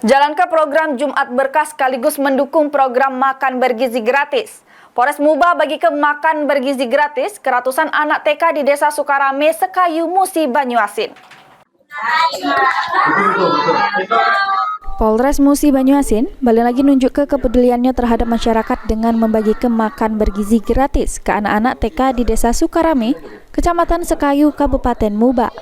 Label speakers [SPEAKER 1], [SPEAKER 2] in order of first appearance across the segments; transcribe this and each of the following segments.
[SPEAKER 1] Jalankan program Jumat Berkah sekaligus mendukung program makan bergizi gratis. Polres Muba bagikan makan bergizi gratis ke ratusan anak TK di Desa Sukarame, Sekayu, Musi, Banyuasin. Polres Musi Banyuasin balik lagi nunjuk ke kepeduliannya terhadap masyarakat dengan membagikan makan bergizi gratis ke anak-anak TK di Desa Sukarame, Kecamatan Sekayu, Kabupaten Muba.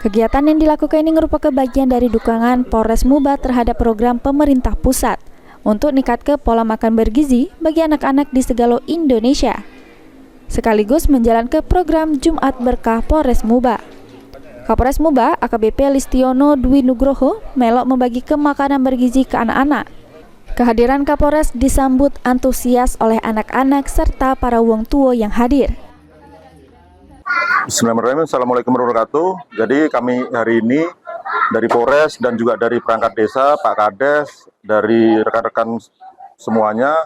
[SPEAKER 1] Kegiatan yang dilakukan ini merupakan bagian dari dukungan Polres Muba terhadap program pemerintah pusat untuk meningkatkan pola makan bergizi bagi anak-anak di segala Indonesia, sekaligus menjalankan program Jumat Berkah Polres Muba. Kapolres Muba AKBP Listiono Dwi Nugroho melok membagikan makanan bergizi ke anak-anak. Kehadiran Kapolres disambut antusias oleh anak-anak serta para wong tua yang hadir.
[SPEAKER 2] Bismillahirrahmanirrahim. Assalamualaikum warahmatullahi wabarakatuh. Jadi kami hari ini dari Polres dan juga dari perangkat desa, Pak Kades, dari rekan-rekan semuanya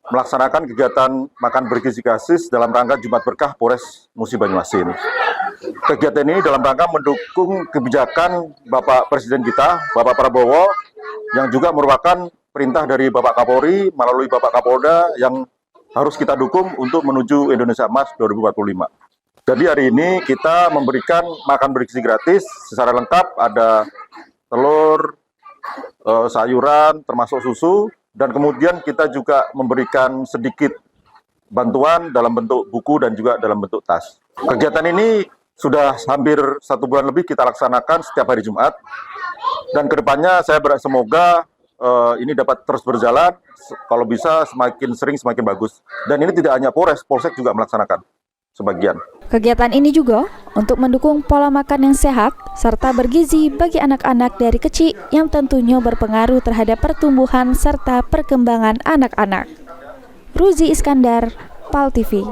[SPEAKER 2] melaksanakan kegiatan makan bergizi gratis dalam rangka Jumat Berkah Polres Musi Banyuasin. Kegiatan ini dalam rangka mendukung kebijakan Bapak Presiden kita, Bapak Prabowo, yang juga merupakan perintah dari Bapak Kapolri melalui Bapak Kapolda yang harus kita dukung untuk menuju Indonesia Emas 2045. Jadi hari ini kita memberikan makan bergizi gratis secara lengkap, ada telur, sayuran, termasuk susu, dan kemudian kita juga memberikan sedikit bantuan dalam bentuk buku dan juga dalam bentuk tas. Kegiatan ini sudah hampir 1 bulan lebih kita laksanakan setiap hari Jumat, dan kedepannya saya berharap semoga ini dapat terus berjalan, kalau bisa semakin sering semakin bagus. Dan ini tidak hanya Polres, Polsek juga melaksanakan sebagian.
[SPEAKER 1] Kegiatan ini juga untuk mendukung pola makan yang sehat serta bergizi bagi anak-anak dari kecil yang tentunya berpengaruh terhadap pertumbuhan serta perkembangan anak-anak. Ruzi Iskandar, PAL TV.